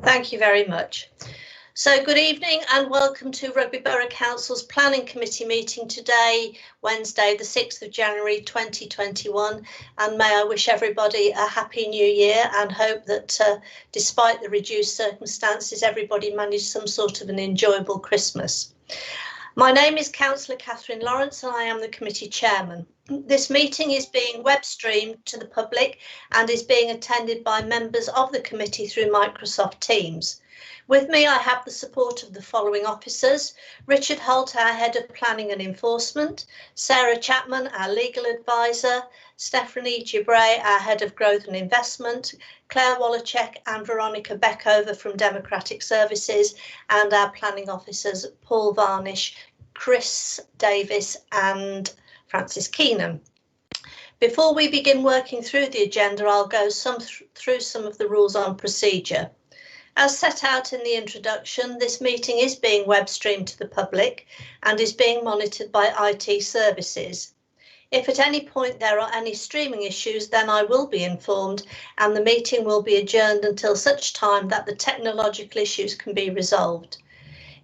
Thank you very much. So good evening and welcome to Rugby Borough Council's Planning Committee meeting today, Wednesday the 6th of January 2021, and may I wish everybody a happy new year and hope that despite the reduced circumstances everybody managed some sort of an enjoyable Christmas. My name is Councillor Catherine Lawrence and I am the committee chairman. This meeting is being web streamed to the public and is being attended by members of the committee through Microsoft Teams. With me, I have the support of the following officers: Richard Holt, our Head of Planning and Enforcement, Sarah Chapman, our Legal Advisor, Stephanie Gibray, our Head of Growth and Investment, Claire Wallachek and Veronica Beckover from Democratic Services, and our planning officers Paul Varnish, Chris Davis and Francis Keenan. Before we begin working through the agenda, I'll go through some of the rules on procedure. As set out in the introduction, this meeting is being web streamed to the public and is being monitored by IT services. If at any point there are any streaming issues, then I will be informed and the meeting will be adjourned until such time that the technological issues can be resolved.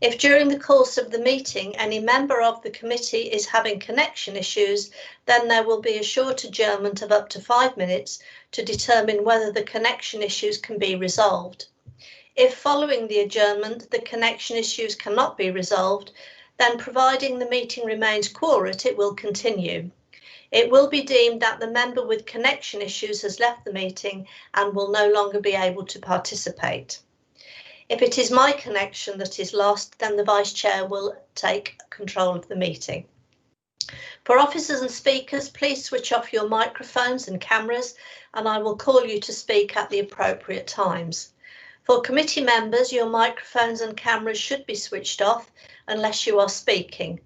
If during the course of the meeting any member of the committee is having connection issues, then there will be a short adjournment of up to 5 minutes to determine whether the connection issues can be resolved. If following the adjournment the connection issues cannot be resolved, then providing the meeting remains quorate, it will continue. It will be deemed that the member with connection issues has left the meeting and will no longer be able to participate. If it is my connection that is lost, then the Vice Chair will take control of the meeting. For officers and speakers, please switch off your microphones and cameras and I will call you to speak at the appropriate times. For committee members, your microphones and cameras should be switched off unless you are speaking.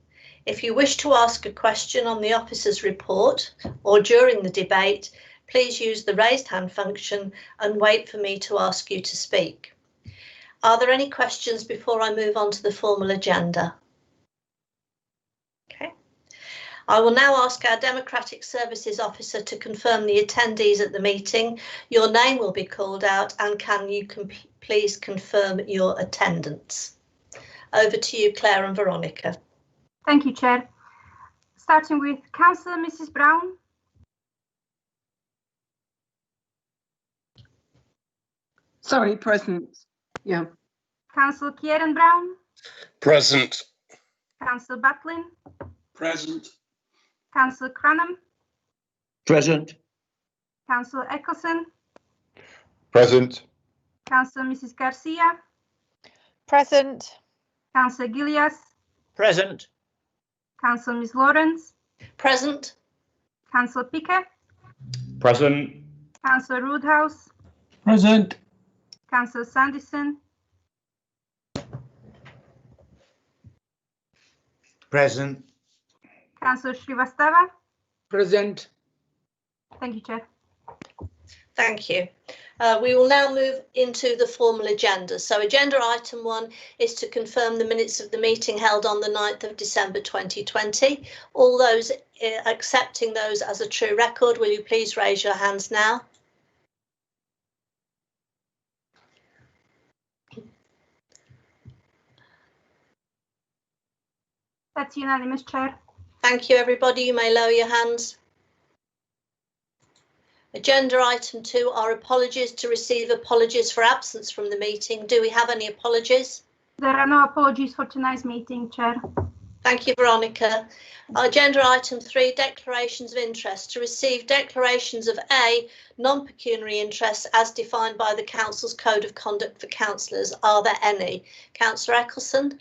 If you wish to ask a question on the officer's report or during the debate, please use the raised hand function and wait for me to ask you to speak. Are there any questions before I move on to the formal agenda? Okay. I will now ask our Democratic Services Officer to confirm the attendees at the meeting. Your name will be called out and can you please confirm your attendance? Over to you, Claire and Veronica. Thank you, Chair. Starting with Councillor Mrs. Brown. Sorry, present. Yeah. Councillor Kieran Brown. Present. Councillor Batlin. Present. Councillor Cranham. Present. Councillor Eccleston. Present. Councillor Mrs. Garcia. Present. Councillor Gilias. Present. Councillor Ms. Lawrence. Present. Councillor Pickett. Present. Councillor Roodhouse. Present. Councillor Sandison. Present. Councillor Srivastava. Present. Thank you, Chair. Thank you. We will now move into the formal agenda. So agenda item 1 is to confirm the minutes of the meeting held on the 9th of December 2020. All those accepting those as a true record, will you please raise your hands now? That's unanimous, Chair. Thank you, everybody. You may lower your hands. Agenda item 2 are apologies to receive apologies for absence from the meeting. Do we have any apologies? There are no apologies for tonight's meeting, Chair. Thank you, Veronica. Agenda item 3, declarations of interest. To receive declarations of A, non-pecuniary interests as defined by the Council's Code of Conduct for Councillors. Are there any? Councillor Eccleston?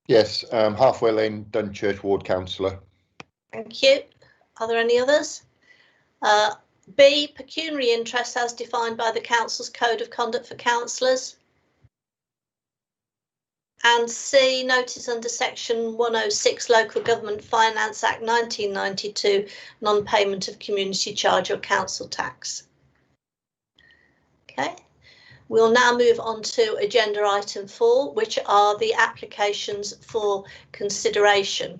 Yes, Halfway Lane, Dunchurch Ward Councillor. Thank you. Are there any others? B, pecuniary interests as defined by the Council's Code of Conduct for Councillors. And C, notice under section 106 Local Government Finance Act 1992, non-payment of community charge or council tax. Okay, we'll now move on to agenda item 4, which are the applications for consideration.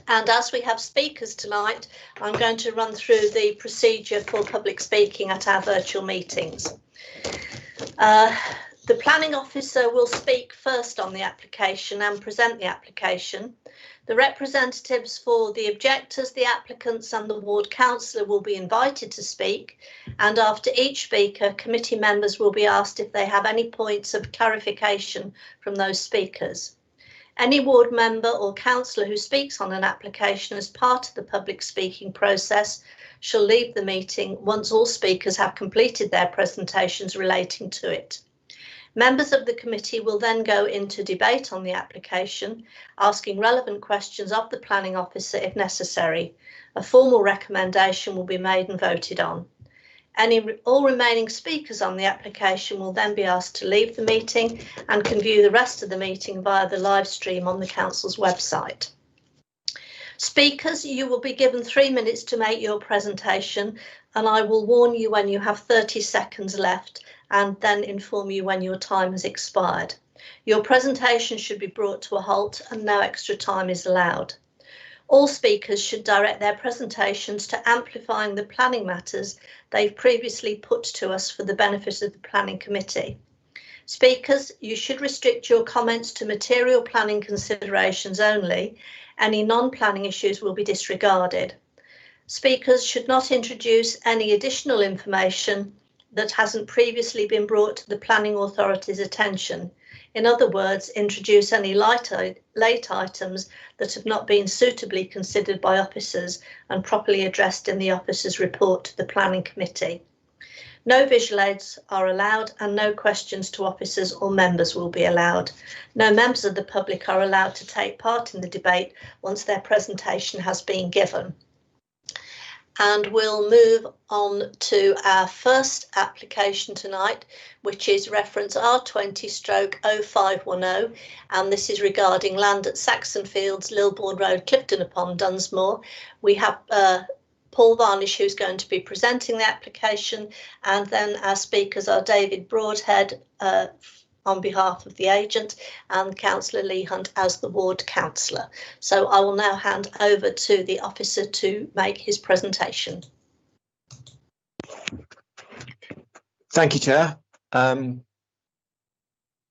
And as we have speakers tonight, I'm going to run through the procedure for public speaking at our virtual meetings. The planning officer will speak first on the application and present the application. The representatives for the objectors, the applicants and the ward councillor will be invited to speak, and after each speaker, committee members will be asked if they have any points of clarification from those speakers. Any ward member or councillor who speaks on an application as part of the public speaking process shall leave the meeting once all speakers have completed their presentations relating to it. Members of the committee will then go into debate on the application, asking relevant questions of the planning officer if necessary. A formal recommendation will be made and voted on. All remaining speakers on the application will then be asked to leave the meeting and can view the rest of the meeting via the live stream on the council's website. Speakers, you will be given 3 minutes to make your presentation, and I will warn you when you have 30 seconds left and then inform you when your time has expired. Your presentation should be brought to a halt and no extra time is allowed. All speakers should direct their presentations to amplifying the planning matters they've previously put to us for the benefit of the planning committee. Speakers, you should restrict your comments to material planning considerations only. Any non-planning issues will be disregarded. Speakers should not introduce any additional information that hasn't previously been brought to the planning authority's attention. In other words, introduce any late items that have not been suitably considered by officers and properly addressed in the officer's report to the planning committee. No visual aids are allowed and no questions to officers or members will be allowed. No members of the public are allowed to take part in the debate once their presentation has been given. And we'll move on to our first application tonight, which is reference R20/0510, and this is regarding land at Saxon Fields, Lilbourne Road, Clifton upon Dunsmore. We have Paul Varnish, who's going to be presenting the application, and then our speakers are David Broadhead on behalf of the agent and Councillor Lee Hunt as the ward councillor. So I will now hand over to the officer to make his presentation. Thank you, Chair. Can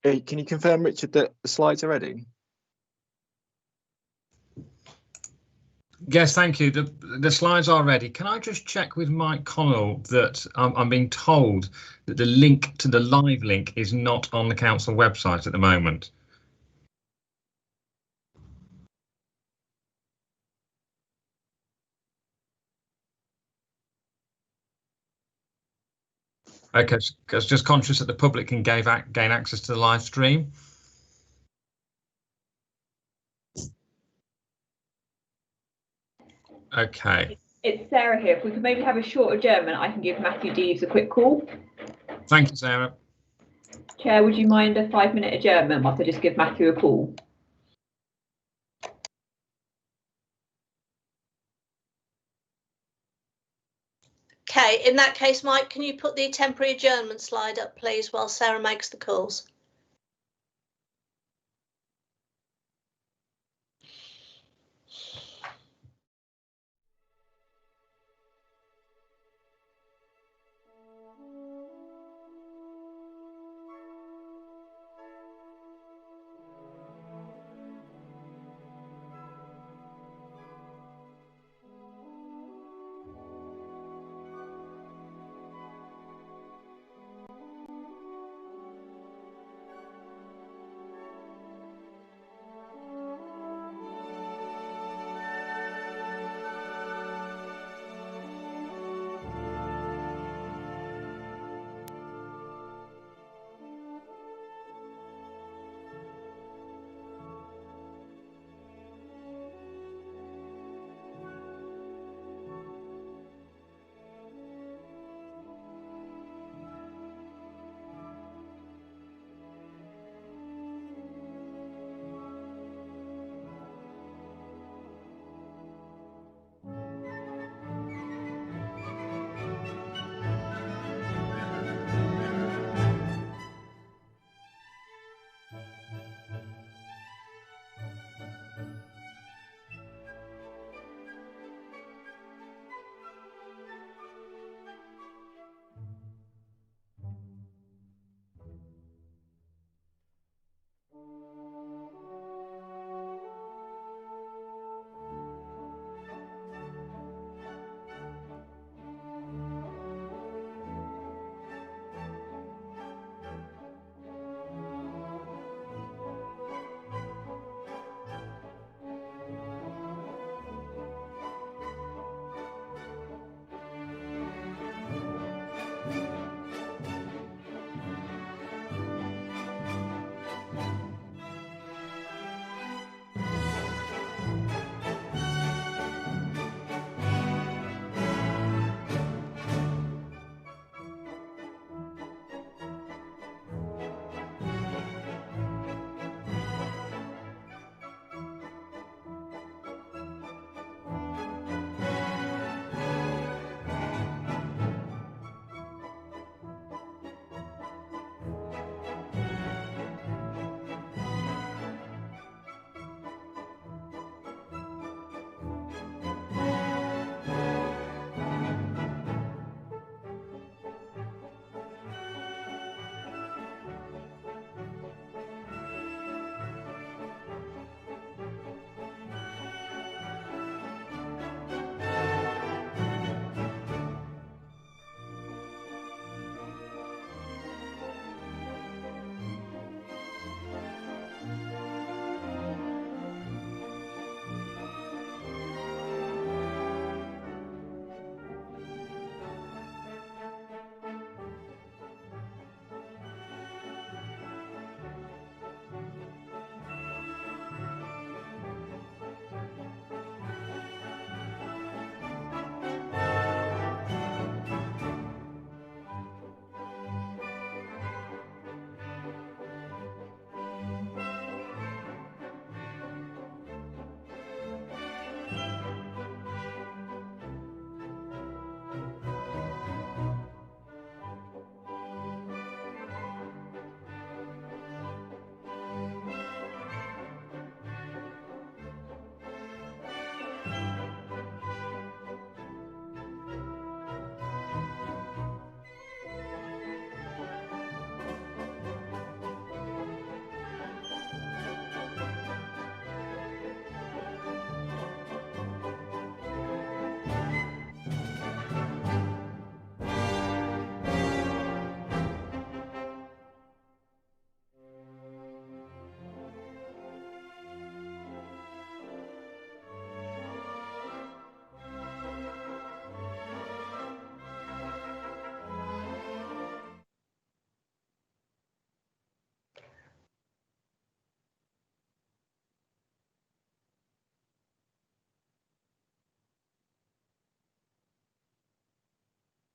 you confirm, Richard, that the slides are ready? Yes, thank you. The slides are ready. Can I just check with Mike Connell that I'm being told that the link to the live link is not on the council website at the moment? Okay, I was just conscious that the public can gain access to the live stream. Okay. It's Sarah here. If we could maybe have a short adjournment, I can give Matthew Deeves a quick call. Thank you, Sarah. Chair, would you mind a 5-minute adjournment whilst I just give Matthew a call? Okay, in that case, Mike, can you put the temporary adjournment slide up, please, while Sarah makes the calls?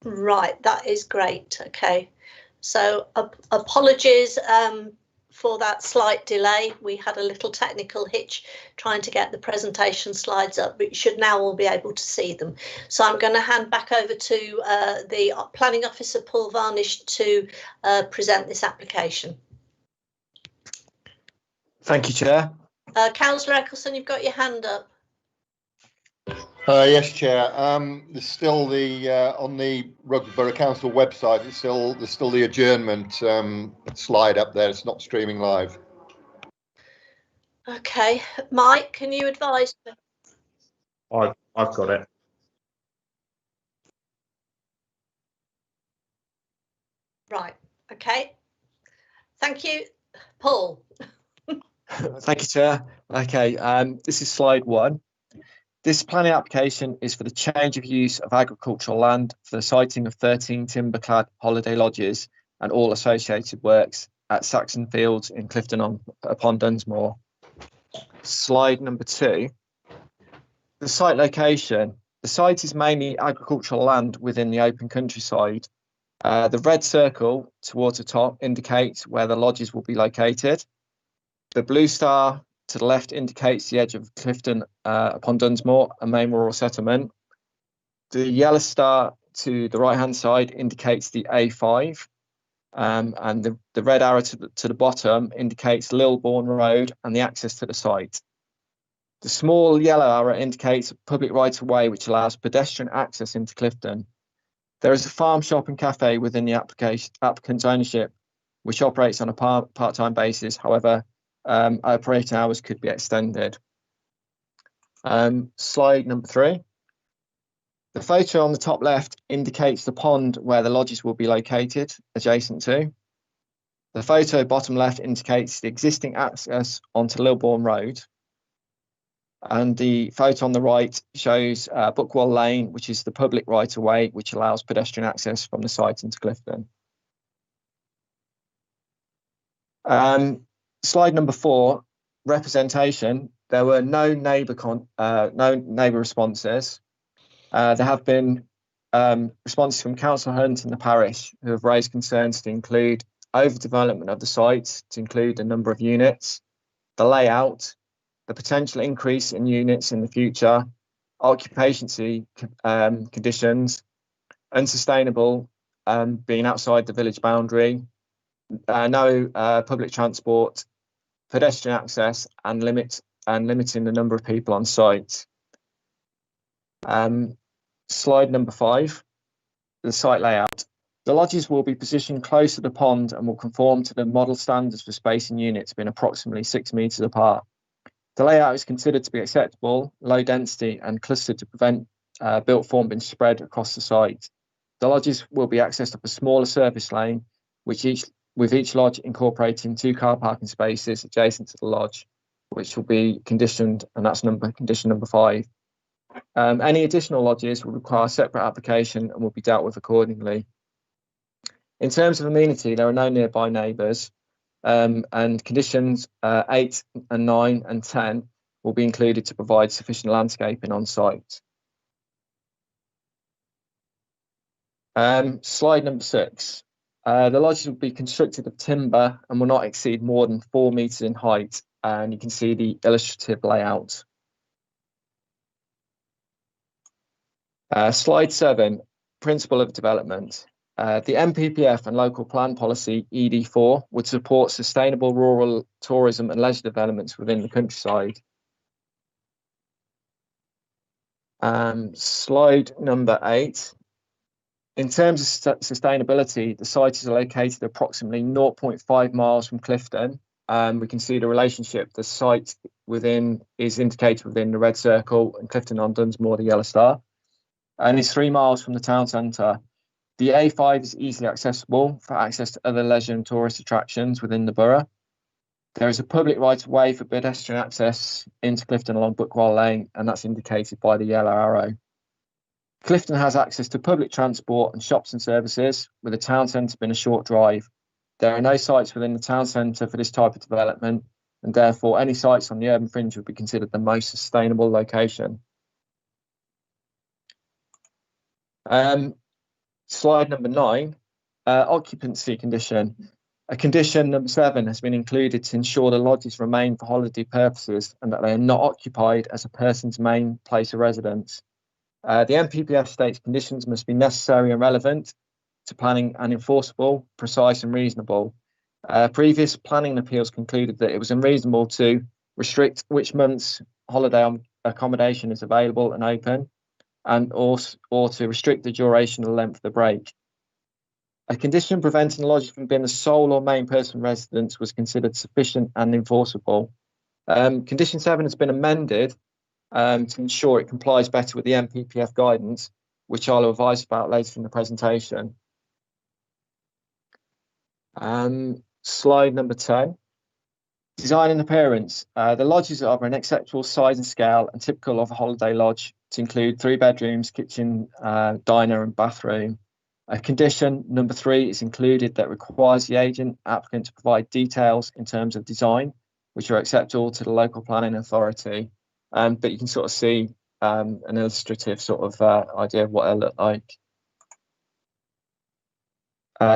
Right, that is great. Okay, so apologies for that slight delay. We had a little technical hitch trying to get the presentation slides up, but you should now all be able to see them. So I'm going to hand back over to the Planning Officer, Paul Varnish, to present this application. Thank you, Chair. Councillor Eccleston, you've got your hand up. Yes, Chair. There's still the on the Rugby Borough Council website. There's still the adjournment slide up there. It's not streaming live. Okay, Mike, can you advise? I've got it. Right. Okay. Thank you, Paul. Thank you, Chair. Okay, this is slide 1. This planning application is for the change of use of agricultural land for the siting of 13 timber-clad holiday lodges and all associated works at Saxon Fields in Clifton upon Dunsmore. Slide number 2. The site location. The site is mainly agricultural land within the open countryside. The red circle towards the top indicates where the lodges will be located. The blue star to the left indicates the edge of Clifton upon Dunsmore, a main rural settlement. The yellow star to the right-hand side indicates the A5, and the red arrow to the bottom indicates Lilbourne Road and the access to the site. The small yellow arrow indicates public right-of-way which allows pedestrian access into Clifton. There is a farm shop and cafe within the applicant's ownership, which operates on a part-time basis. However, operating hours could be extended. Slide number 3. The photo on the top left indicates the pond where the lodges will be located, adjacent to. The photo bottom left indicates the existing access onto Lilbourne Road. And the photo on the right shows Bookwell Lane, which is the public right-of-way, which allows pedestrian access from the site into Clifton. Slide number 4, representation. There were no neighbour responses. There have been responses from Council Hunt and the parish who have raised concerns to include overdevelopment of the site, to include the number of units, the layout, the potential increase in units in the future, occupancy conditions, unsustainable being outside the village boundary, no public transport, pedestrian access, and limiting the number of people on site. Slide number 5, the site layout. The lodges will be positioned close to the pond and will conform to the model standards for spacing units being approximately 6 metres apart. The layout is considered to be acceptable, low density and clustered to prevent built form being spread across the site. The lodges will be accessed up a smaller service lane, with each lodge incorporating 2 car parking spaces adjacent to the lodge, which will be conditioned, and that's condition number 5. Any additional lodges will require a separate application and will be dealt with accordingly. In terms of amenity, there are no nearby neighbours, and conditions 8 and 9 and 10 will be included to provide sufficient landscaping on site. Slide number 6. The lodges will be constructed of timber and will not exceed more than 4 metres in height, and you can see the illustrative layout. Slide 7, principle of development. The MPPF and local plan policy ED4 would support sustainable rural tourism and leisure developments within the countryside. Slide number 8. In terms of sustainability, the site is located approximately 0.5 miles from Clifton. We can see the relationship. The site is indicated within the red circle, and Clifton on Dunsmore, the yellow star. And it's 3 miles from the town centre. The A5 is easily accessible for access to other leisure and tourist attractions within the borough. There is a public right-of-way for pedestrian access into Clifton along Bookwell Lane, and that's indicated by the yellow arrow. Clifton has access to public transport and shops and services, with the town centre being a short drive. There are no sites within the town centre for this type of development, and therefore any sites on the urban fringe would be considered the most sustainable location. Slide number 9, occupancy condition. A condition number 7 has been included to ensure the lodges remain for holiday purposes and that they are not occupied as a person's main place of residence. The NPPF states conditions must be necessary and relevant to planning and enforceable, precise and reasonable. Previous planning appeals concluded that it was unreasonable to restrict which month's holiday accommodation is available and open, and or to restrict the duration or length of the break. A condition preventing the lodge from being the sole or main person residence was considered sufficient and enforceable. Condition 7 has been amended to ensure it complies better with the NPPF guidance, which I'll advise about later in the presentation. Slide number 10. Design and appearance. The lodges are of an acceptable size and scale and typical of a holiday lodge to include 3 bedrooms, kitchen, diner and bathroom. Condition number 3 is included that requires the agent applicant to provide details in terms of design, which are acceptable to the local planning authority. But you can sort of see an illustrative sort of idea of what it'll look like.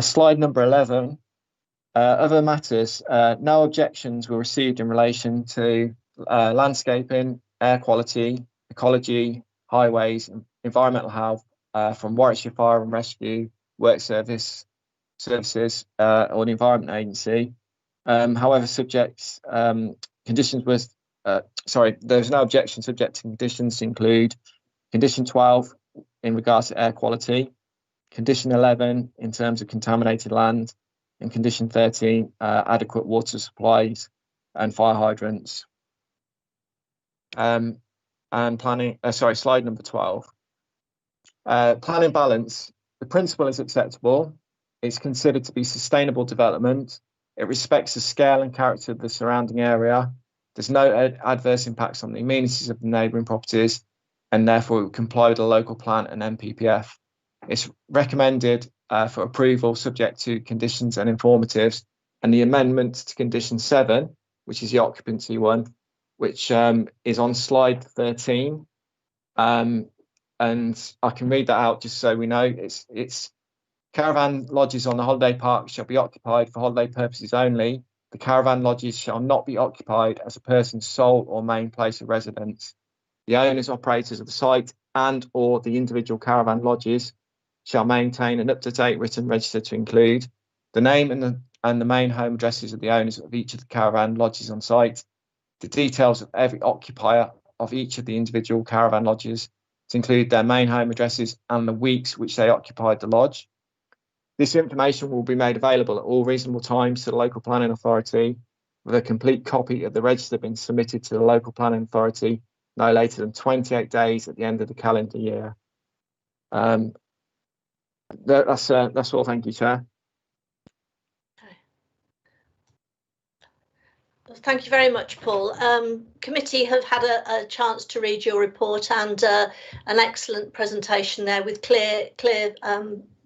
Slide number 11. Other matters, no objections were received in relation to landscaping, air quality, ecology, highways, environmental health from Warwickshire Fire and Rescue, Work Services or the Environment Agency. However, conditions was, there's no objection subject to conditions to include condition 12 in regards to air quality, condition 11 in terms of contaminated land, and condition 13, adequate water supplies and fire hydrants. And planning, slide number 12. Planning balance. The principle is acceptable. It's considered to be sustainable development. It respects the scale and character of the surrounding area. There's no adverse impacts on the amenities of the neighbouring properties, and therefore it will comply with the local plan and NPPF. It's recommended for approval subject to conditions and informatives, and the amendment to condition 7, which is the occupancy one, which is on slide 13. And I can read that out just so we know. It's caravan lodges on the holiday park shall be occupied for holiday purposes only. The caravan lodges shall not be occupied as a person's sole or main place of residence. The owners, operators of the site and or the individual caravan lodges shall maintain an up-to-date written register to include the name and the main home addresses of the owners of each of the caravan lodges on site, the details of every occupier of each of the individual caravan lodges to include their main home addresses and the weeks which they occupied the lodge. This information will be made available at all reasonable times to the local planning authority, with a complete copy of the register being submitted to the local planning authority no later than 28 days at the end of the calendar year. That's all. Thank you, Chair. Thank you very much, Paul. Committee have had a chance to read your report and an excellent presentation there with clear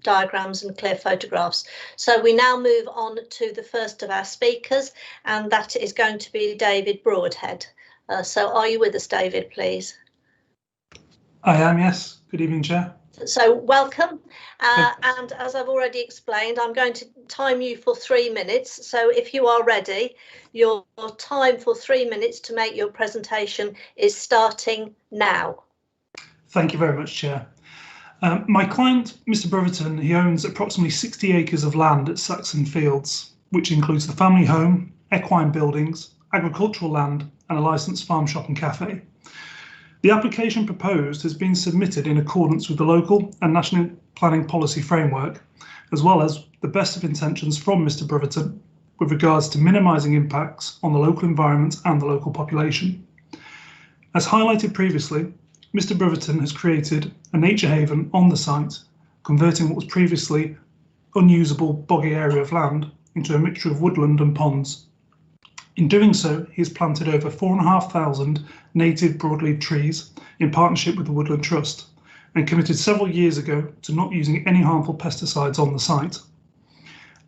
diagrams and clear photographs. So we now move on to the first of our speakers, and that is going to be David Broadhead. So are you with us, David, please? I am, yes. Good evening, Chair. So welcome, and as I've already explained, I'm going to time you for 3 minutes. So if you are ready, your time for 3 minutes to make your presentation is starting now. Thank you very much, Chair. My client, Mr. Brotherton, he owns approximately 60 acres of land at Saxon Fields, which includes the family home, equine buildings, agricultural land and a licensed farm shop and cafe. The application proposed has been submitted in accordance with the local and national planning policy framework, as well as the best of intentions from Mr. Brotherton with regards to minimising impacts on the local environment and the local population. As highlighted previously, Mr. Brotherton has created a nature haven on the site, converting what was previously unusable boggy area of land into a mixture of woodland and ponds. In doing so, he has planted over 4,500 native broadleaf trees in partnership with the Woodland Trust and committed several years ago to not using any harmful pesticides on the site.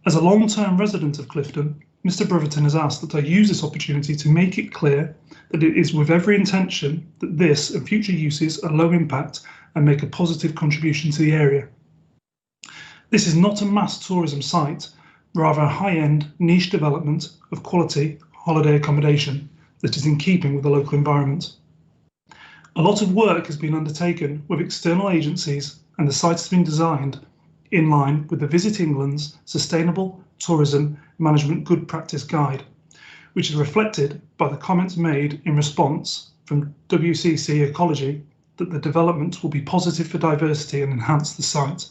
As a long-term resident of Clifton, Mr. Brotherton has asked that I use this opportunity to make it clear that it is with every intention that this and future uses are low impact and make a positive contribution to the area. This is not a mass tourism site, rather a high-end niche development of quality holiday accommodation that is in keeping with the local environment. A lot of work has been undertaken with external agencies, and the site has been designed in line with the Visit England's Sustainable Tourism Management Good Practice Guide, which is reflected by the comments made in response from WCC Ecology that the development will be positive for diversity and enhance the site.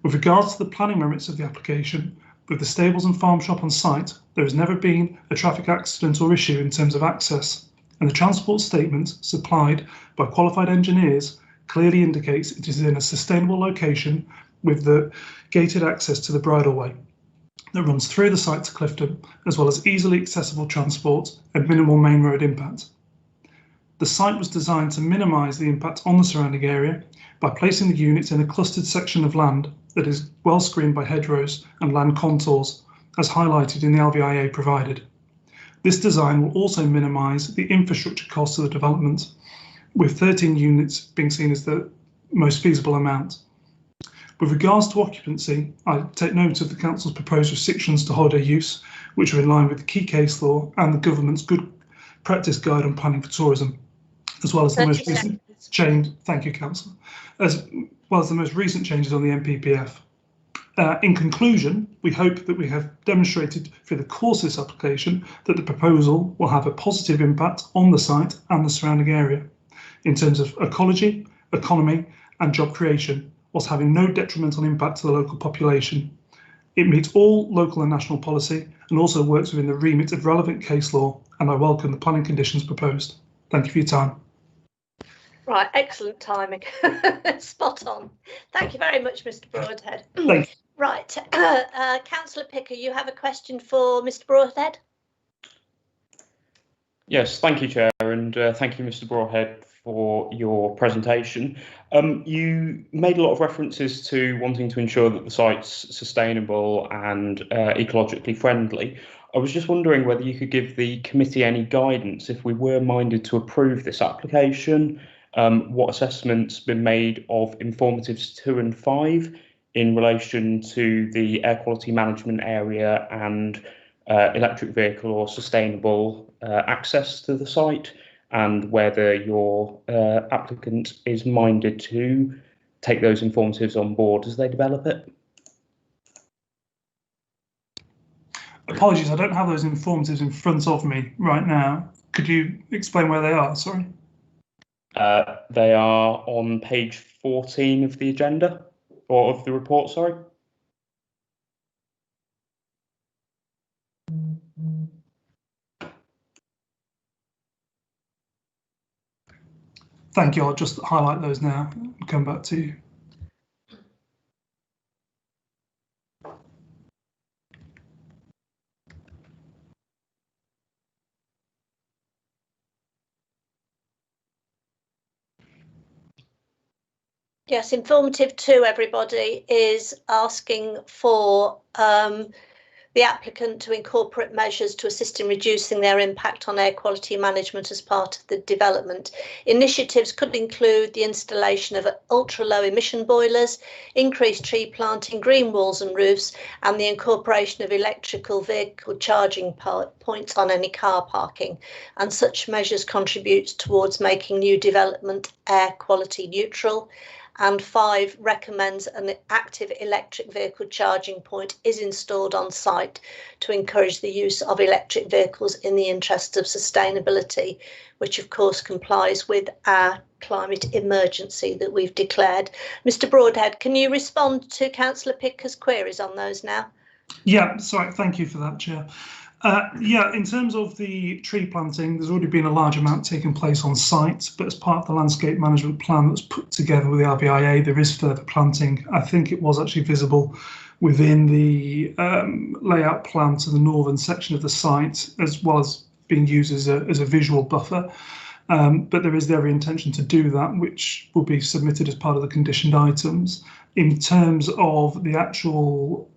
With regards to the planning merits of the application, with the stables and farm shop on site, there has never been a traffic accident or issue in terms of access, and the transport statement supplied by qualified engineers clearly indicates it is in a sustainable location with the gated access to the bridleway that runs through the site to Clifton, as well as easily accessible transport and minimal main road impact. The site was designed to minimise the impact on the surrounding area by placing the units in a clustered section of land that is well screened by hedgerows and land contours, as highlighted in the LVIA provided. This design will also minimise the infrastructure costs of the development, with 13 units being seen as the most feasible amount. With regards to occupancy, I take note of the Council's proposed restrictions to holiday use, which are in line with the key case law and the government's good practice guide on planning for tourism, as well as the most recent change. Thank you, Councillor. As well as the most recent changes on the NPPF. In conclusion, we hope that we have demonstrated through the course of this application that the proposal will have a positive impact on the site and the surrounding area in terms of ecology, economy and job creation, whilst having no detrimental impact to the local population. It meets all local and national policy and also works within the remit of relevant case law, and I welcome the planning conditions proposed. Thank you for your time. Right, excellent timing. Spot on. Thank you very much, Mr. Broadhead. Thank you. Right, Councillor Picker, you have a question for Mr. Broadhead? Yes, thank you, Chair, and thank you, Mr. Broadhead, for your presentation. You made a lot of references to wanting to ensure that the site's sustainable and ecologically friendly. I was just wondering whether you could give the committee any guidance if we were minded to approve this application. What assessments been made of informatives 2 and 5 in relation to the air quality management area and electric vehicle or sustainable access to the site, and whether your applicant is minded to take those informatives on board as they develop it? Apologies, I don't have those informatives in front of me right now. Could you explain where they are? Sorry. They are on page 14 of the agenda, or of the report, sorry. Thank you. I'll just highlight those now and come back to you. Yes, informative 2, everybody, is asking for the applicant to incorporate measures to assist in reducing their impact on air quality management as part of the development. Initiatives could include the installation of ultra-low emission boilers, increased tree planting, green walls and roofs, and the incorporation of electrical vehicle charging points on any car parking. And such measures contribute towards making new development air quality neutral. And 5 recommends an active electric vehicle charging point is installed on site to encourage the use of electric vehicles in the interests of sustainability, which of course complies with our climate emergency that we've declared. Mr. Broadhead, can you respond to Councillor Picker's queries on those now? Yeah, sorry, thank you for that, Chair. Yeah, in terms of the tree planting, there's already been a large amount taking place on site, but as part of the landscape management plan that was put together with the RBIA, there is further planting. I think it was actually visible within the layout plan to the northern section of the site, as well as being used as a visual buffer. But there is every intention to do that, which will be submitted as part of the conditioned items. In terms of the actual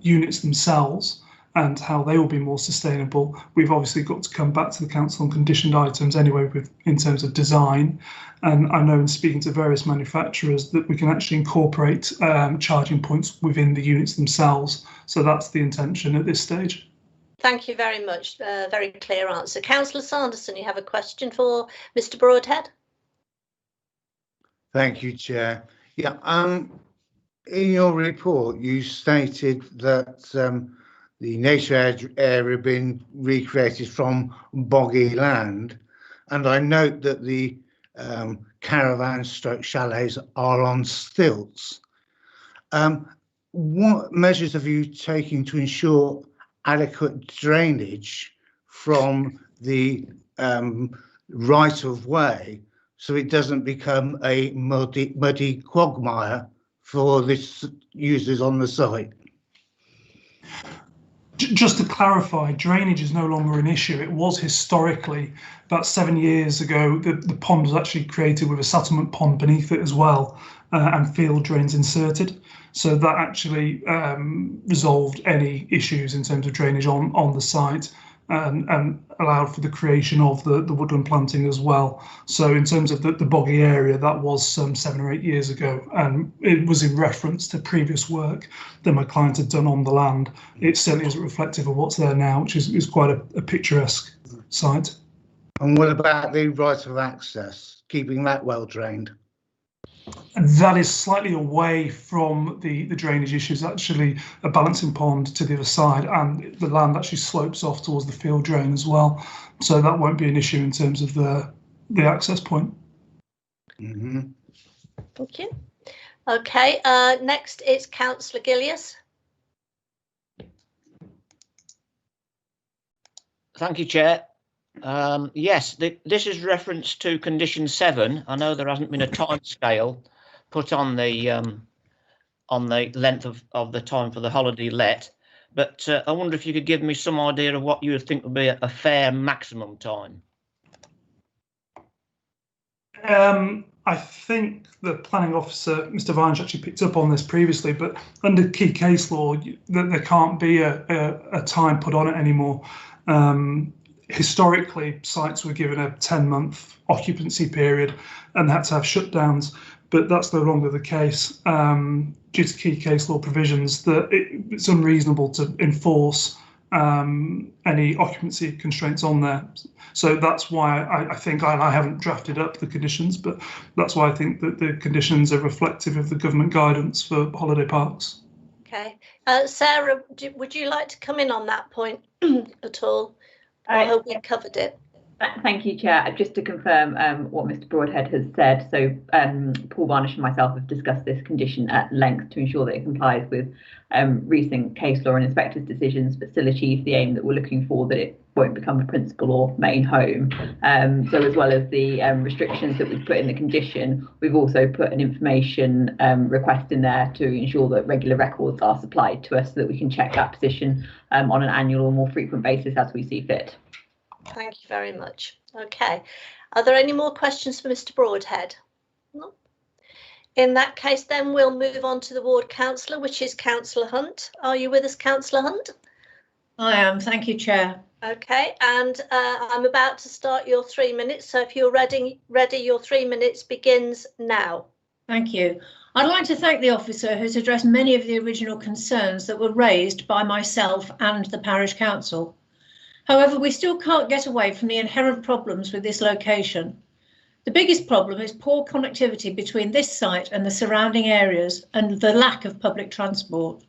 units themselves, and how they will be more sustainable. We've obviously got to come back to the council on conditioned items anyway in terms of design. And I know in speaking to various manufacturers that we can actually incorporate charging points within the units themselves. So that's the intention at this stage. Thank you very much. Very clear answer. Councillor Sanderson, you have a question for Mr. Broadhead? Thank you, Chair. Yeah, in your report, you stated that the nature area been recreated from boggy land, and I note that the caravan stroke chalets are on stilts. What measures have you taken to ensure adequate drainage from the right of way so it doesn't become a muddy quagmire for the users on the site? Just to clarify, drainage is no longer an issue. It was historically, about 7 years ago, the pond was actually created with a settlement pond beneath it as well, and field drains inserted. So that actually resolved any issues in terms of drainage on the site, and allowed for the creation of the woodland planting as well. So in terms of the boggy area, that was some 7 or 8 years ago, and it was in reference to previous work that my client had done on the land. It certainly isn't reflective of what's there now, which is quite a picturesque site. And what about the right of access, keeping that well drained? That is slightly away from the drainage issues, actually a balancing pond to the other side, and the land actually slopes off towards the field drain as well. So that won't be an issue in terms of the access point. Mm-hmm. Thank you. Okay, next is Councillor Gillies. Thank you, Chair. Yes, this is reference to condition 7. I know there hasn't been a time scale put on the length of the time for the holiday let, but I wonder if you could give me some idea of what you would think would be a fair maximum time. I think the planning officer, Mr. Vines, actually picked up on this previously, but under key case law, there can't be a time put on it anymore. Historically, sites were given a 10-month occupancy period and had to have shutdowns, but that's no longer the case due to key case law provisions. That it's unreasonable to enforce any occupancy constraints on there. So that's why I think I haven't drafted up the conditions, but that's why I think that the conditions are reflective of the government guidance for holiday parks. Okay, Sarah, would you like to come in on that point at all? I hope we covered it. Thank you, Chair. Just to confirm what Mr. Broadhead has said, so Paul Varnish and myself have discussed this condition at length to ensure that it complies with recent case law and inspectors' decisions, but still achieves the aim that we're looking for, that it won't become a principal or main home. So as well as the restrictions that we've put in the condition, we've also put an information request in there to ensure that regular records are supplied to us so that we can check that position on an annual or more frequent basis as we see fit. Thank you very much. Okay, are there any more questions for Mr. Broadhead? No. In that case, then we'll move on to the ward councillor, which is Councillor Hunt. Are you with us, Councillor Hunt? I am. Thank you, Chair. Okay, and I'm about to start your 3 minutes. So if you're ready, your 3 minutes begins now. Thank you. I'd like to thank the officer who's addressed many of the original concerns that were raised by myself and the parish council. However, we still can't get away from the inherent problems with this location. The biggest problem is poor connectivity between this site and the surrounding areas and the lack of public transport.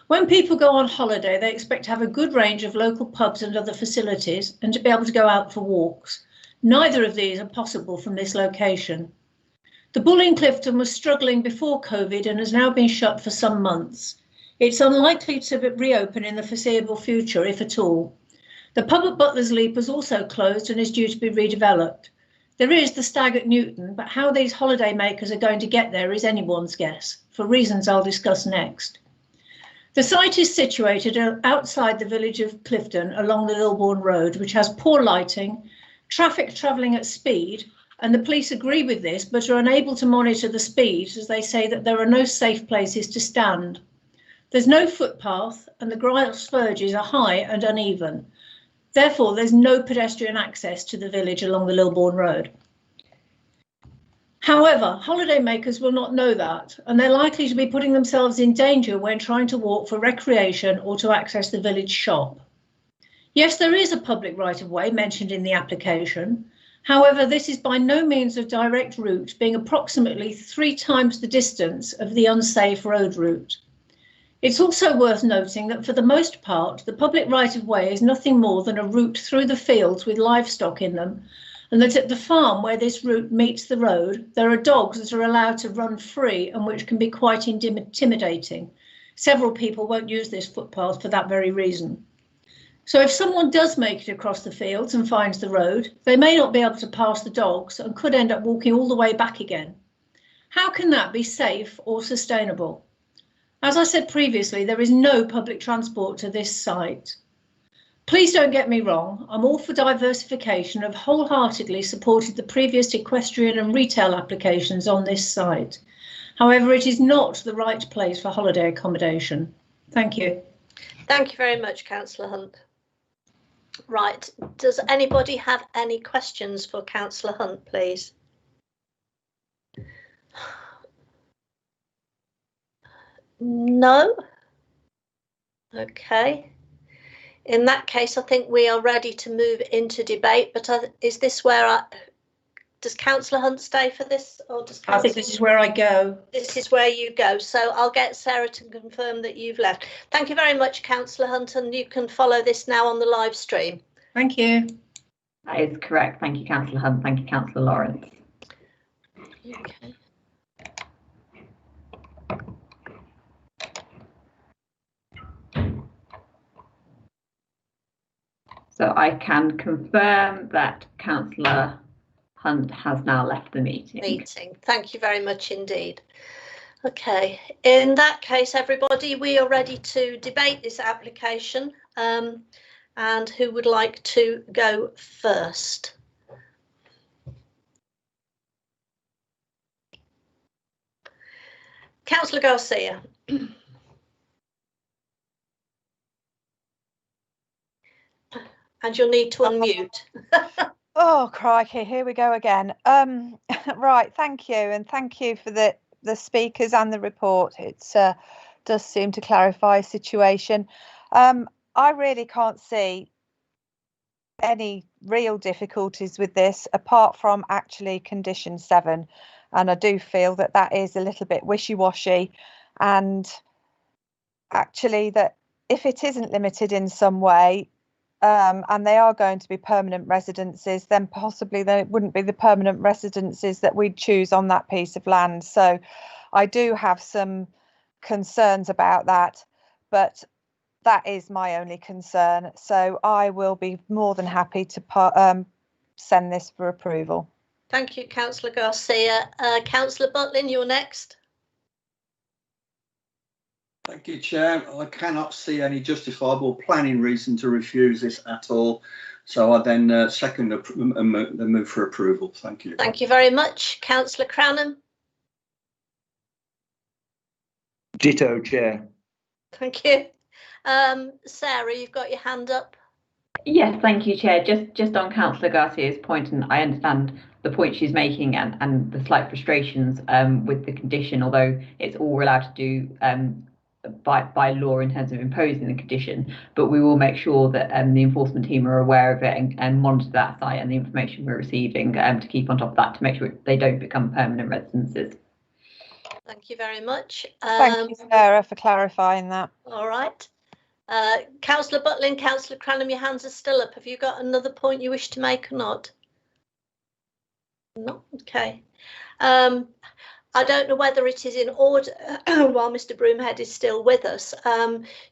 When people go on holiday, they expect to have a good range of local pubs and other facilities and to be able to go out for walks. Neither of these are possible from this location. The Bull in Clifton was struggling before COVID and has now been shut for some months. It's unlikely to reopen in the foreseeable future, if at all. The pub at Butler's Leap was also closed and is due to be redeveloped. There is the Stag at Newton, but how these holiday makers are going to get there is anyone's guess, for reasons I'll discuss next. The site is situated outside the village of Clifton along the Lilbourne Road, which has poor lighting, traffic travelling at speed, and the police agree with this but are unable to monitor the speeds as they say that there are no safe places to stand. There's no footpath and the grass verges are high and uneven. Therefore, there's no pedestrian access to the village along the Lilbourne Road. However, holidaymakers will not know that, and they're likely to be putting themselves in danger when trying to walk for recreation or to access the village shop. Yes, there is a public right-of-way mentioned in the application. However, this is by no means a direct route, being approximately 3 times the distance of the unsafe road route. It's also worth noting that for the most part, the public right-of-way is nothing more than a route through the fields with livestock in them, and that at the farm where this route meets the road, there are dogs that are allowed to run free and which can be quite intimidating. Several people won't use this footpath for that very reason. So if someone does make it across the fields and finds the road, they may not be able to pass the dogs and could end up walking all the way back again. How can that be safe or sustainable? As I said previously, there is no public transport to this site. Please don't get me wrong, I'm all for diversification and have wholeheartedly supported the previous equestrian and retail applications on this site. However, it is not the right place for holiday accommodation. Thank you. Thank you very much, Councillor Hunt. Right, does anybody have any questions for Councillor Hunt, please? No? Okay. In that case, I think we are ready to move into debate, but is this where does Councillor Hunt stay for this, or does I think this is where I go. This is where you go, so I'll get Sarah to confirm that you've left. Thank you very much, Councillor Hunt, and you can follow this now on the live stream. Thank you. That is correct. Thank you, Councillor Hunt. Thank you, Councillor Lawrence. Okay. So I can confirm that Councillor Hunt has now left the meeting. Thank you very much indeed. Okay, in that case, everybody, we are ready to debate this application. And who would like to go first? Councillor Garcia. And you'll need to unmute. Oh, crikey, here we go again. Right, thank you. And thank you for the speakers and the report. It does seem to clarify a situation. I really can't see any real difficulties with this apart from actually condition 7. And I do feel that that is a little bit wishy-washy, and actually that if it isn't limited in some way, and they are going to be permanent residences, then possibly they wouldn't be the permanent residences that we'd choose on that piece of land. So I do have some concerns about that, but that is my only concern. So I will be more than happy to send this for approval. Thank you, Councillor Garcia. Councillor Butlin, you're next. Thank you, Chair. I cannot see any justifiable planning reason to refuse this at all. So I then second the move for approval. Thank you. Thank you very much. Councillor Cranham. Ditto, Chair. Thank you. Sarah, you've got your hand up. Yes, thank you, Chair. Just on Councillor Garcia's point, and I understand the point she's making and the slight frustrations with the condition, although it's all we're allowed to do by law in terms of imposing the condition, but we will make sure that the enforcement team are aware of it and monitor that site and the information we're receiving to keep on top of that to make sure they don't become permanent residences. Thank you very much. Thank you, Sarah, for clarifying that. All right. Councillor Butlin, Councillor Cranham, your hands are still up. Have you got another point you wish to make or not? No? Okay. I don't know whether it is in order while Mr Broomhead is still with us.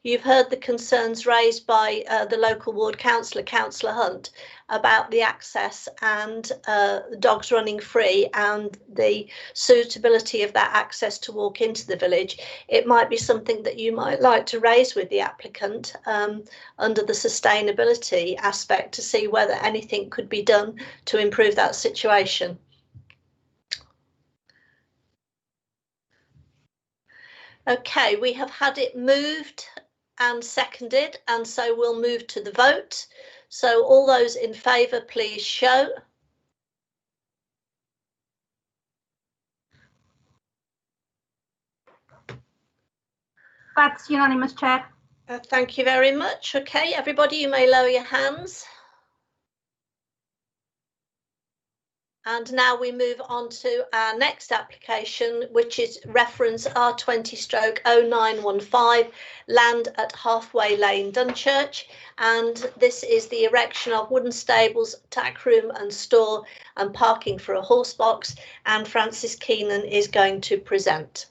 You've heard the concerns raised by the local ward councillor, Councillor Hunt, about the access and the dogs running free and the suitability of that access to walk into the village. It might be something that you might like to raise with the applicant under the sustainability aspect to see whether anything could be done to improve that situation. Okay, we have had it moved and seconded, and so we'll move to the vote. So all those in favour, please show. That's unanimous, Chair. Thank you very much. Okay, everybody, you may lower your hands. And now we move on to our next application, which is reference R20/0915, land at Halfway Lane, Dunchurch. And this is the erection of wooden stables, tack room and store and parking for a horse box. And Francis Keenan is going to present.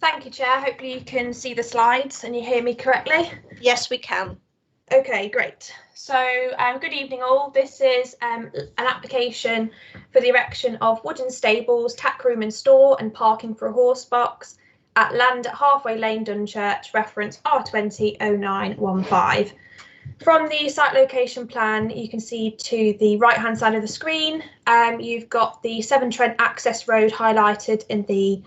Thank you, Chair. Hopefully you can see the slides and you hear me correctly. Yes, we can. Okay, great. So good evening all. This is an application for the erection of wooden stables, tack room and store and parking for a horse box at land at Halfway Lane, Dunchurch, reference R20/0915. From the site location plan, you can see to the right-hand side of the screen, you've got the Severn Trent access road highlighted in the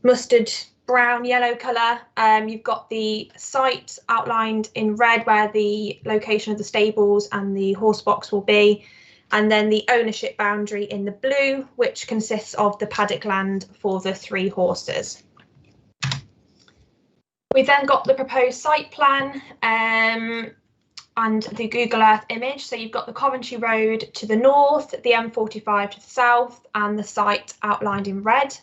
mustard brown yellow colour. You've got the site outlined in red where the location of the stables and the horse box will be, and then the ownership boundary in the blue, which consists of the paddock land for the 3 horses. We then got the proposed site plan and the Google Earth image. So you've got the Coventry Road to the north, the M45 to the south, and the site outlined in red.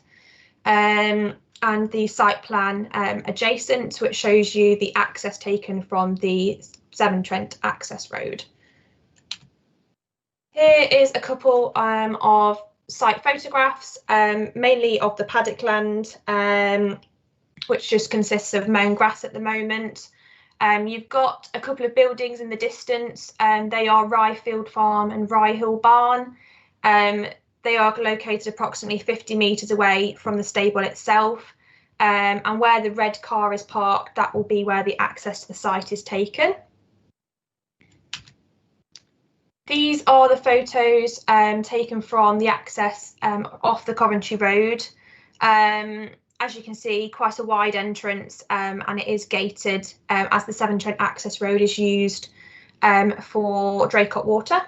And the site plan adjacent, which shows you the access taken from the Severn Trent access road. Here is a couple of site photographs, mainly of the paddock land, which just consists of mown grass at the moment. You've got a couple of buildings in the distance, and they are Rye Field Farm and Rye Hill Barn. They are located approximately 50 metres away from the stable itself, and where the red car is parked, that will be where the access to the site is taken. These are the photos taken from the access off the Coventry Road. As you can see, quite a wide entrance, and it is gated as the Severn Trent access road is used for Draycott water.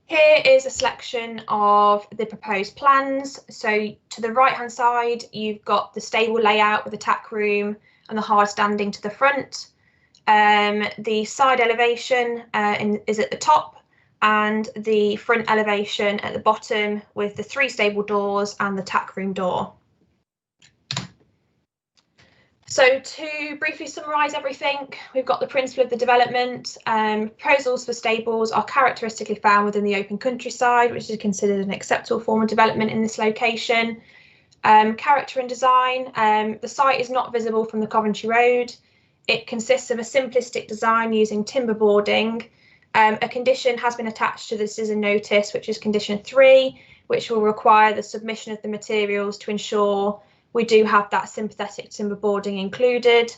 Here is a selection of the proposed plans. So to the right hand side, you've got the stable layout with the tack room and the hard standing to the front. The side elevation is at the top, and the front elevation at the bottom with the 3 stable doors and the tack room door. So to briefly summarise everything, we've got the principle of the development. Proposals for stables are characteristically found within the open countryside, which is considered an acceptable form of development in this location. Character and design, the site is not visible from the Coventry Road. It consists of a simplistic design using timber boarding. A condition has been attached to the decision notice, which is condition 3, which will require the submission of the materials to ensure we do have that sympathetic timber boarding included.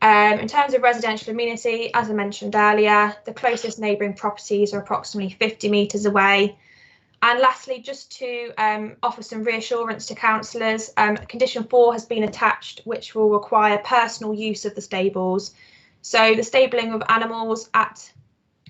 In terms of residential amenity, as I mentioned earlier, the closest neighbouring properties are approximately 50 metres away. And lastly, just to offer some reassurance to councillors, condition 4 has been attached, which will require personal use of the stables. So the stabling of animals at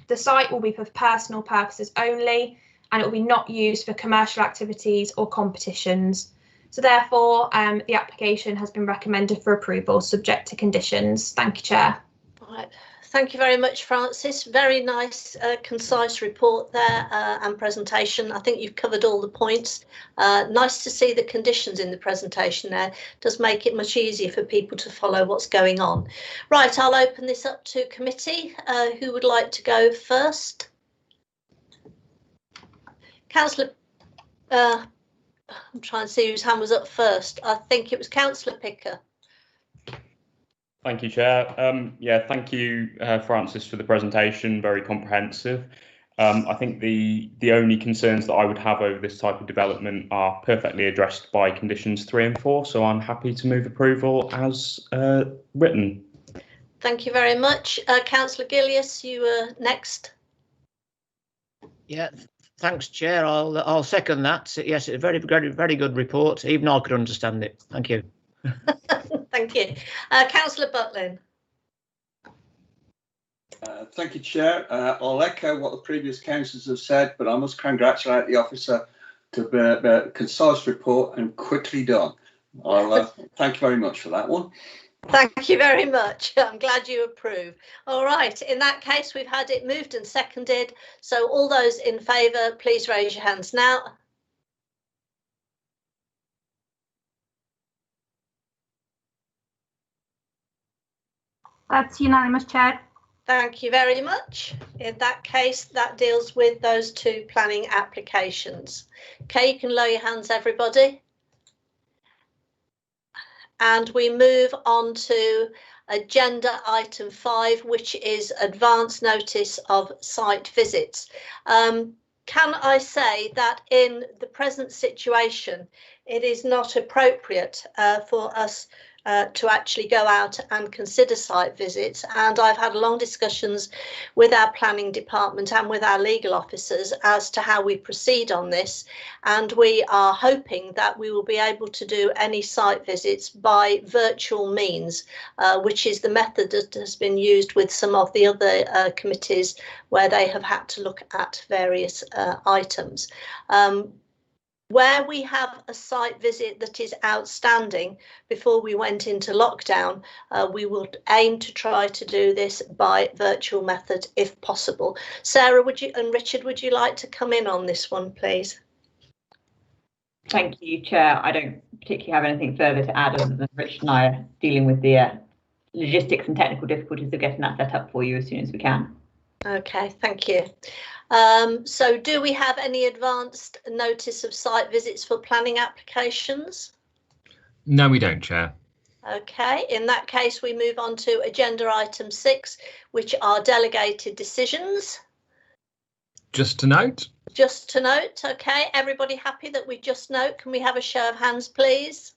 the site will be for personal purposes only, and it will be not used for commercial activities or competitions. So therefore, the application has been recommended for approval, subject to conditions. Thank you, Chair. Right. Thank you very much, Francis. Very nice, concise report there and presentation. I think you've covered all the points. Nice to see the conditions in the presentation there. Does make it much easier for people to follow what's going on. Right, I'll open this up to committee. Who would like to go first? Councillor, I'm trying to see whose hand was up first. I think it was Councillor Picker. Thank you, Chair. Yeah, thank you, Francis, for the presentation. Very comprehensive. I think the only concerns that I would have over this type of development are perfectly addressed by conditions 3 and 4. So I'm happy to move approval as written. Thank you very much. Councillor Gillius, you were next. Yeah, thanks, Chair. I'll second that. Yes, it's a very good report. Even I could understand it. Thank you. Thank you. Councillor Butlin. Thank you, Chair. I'll echo what the previous councillors have said, but I must congratulate the officer to the concise report and quickly done. I'll thank you very much for that one. Thank you very much. I'm glad you approve. All right, in that case, we've had it moved and seconded. So all those in favour, please raise your hands now. That's unanimous, Chair. Thank you very much. In that case, that deals with those two planning applications. Okay, you can lower your hands, everybody. And we move on to agenda item 5, which is advance notice of site visits. Can I say that in the present situation, it is not appropriate for us to actually go out and consider site visits, and I've had long discussions with our planning department and with our legal officers as to how we proceed on this, and we are hoping that we will be able to do any site visits by virtual means, which is the method that has been used with some of the other committees where they have had to look at various items. Where we have a site visit that is outstanding before we went into lockdown, we will aim to try to do this by virtual method if possible. Sarah, would you, and Richard, would you like to come in on this one, please? Thank you, Chair. I don't particularly have anything further to add other than Richard and I are dealing with the logistics and technical difficulties of getting that set up for you as soon as we can. Okay, thank you. So do we have any advanced notice of site visits for planning applications? No, we don't, Chair. Okay, in that case, we move on to agenda item 6, which are delegated decisions. Just to note. Just to note, okay, everybody happy that we just note? Can we have a show of hands, please?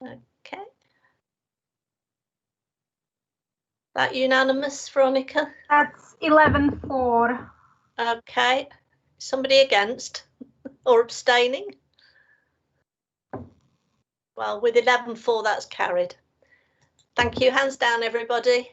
Okay. That unanimous, Veronica? That's 11-4. Okay. Somebody against or abstaining? Well, with 11-4, that's carried. Thank you. Hands down, everybody.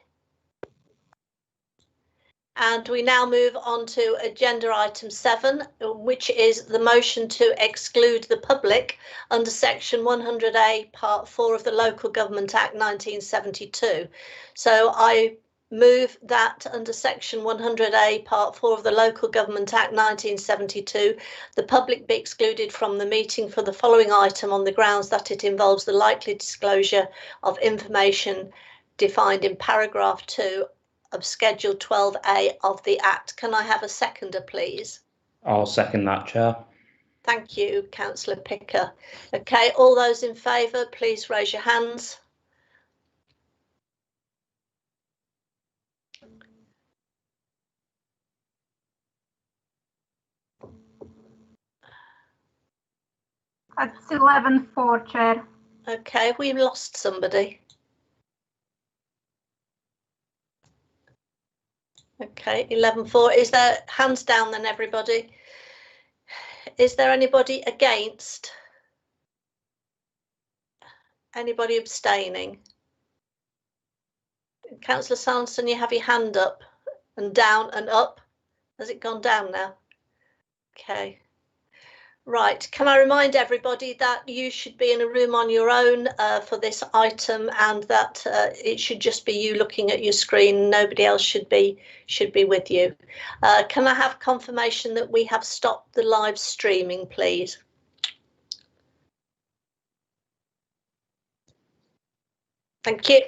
And we now move on to agenda item 7, which is the motion to exclude the public under section 100A part 4 of the Local Government Act 1972. So I move that under section 100A part 4 of the Local Government Act 1972, the public be excluded from the meeting for the following item on the grounds that it involves the likely disclosure of information defined in paragraph 2 of Schedule 12A of the Act. Can I have a seconder, please? I'll second that, Chair. Thank you, Councillor Picker. Okay, all those in favour, please raise your hands. That's 11-4, Chair. Okay, we've lost somebody. Okay, 11-4. Is there hands down then, everybody? Is there anybody against? Anybody abstaining? Councillor Sanderson, you have your hand up and down and up. Has it gone down now? Okay. Right, can I remind everybody that you should be in a room on your own for this item, and that it should just be you looking at your screen. Nobody else should be with you. Can I have confirmation that we have stopped the live streaming, please? Thank you.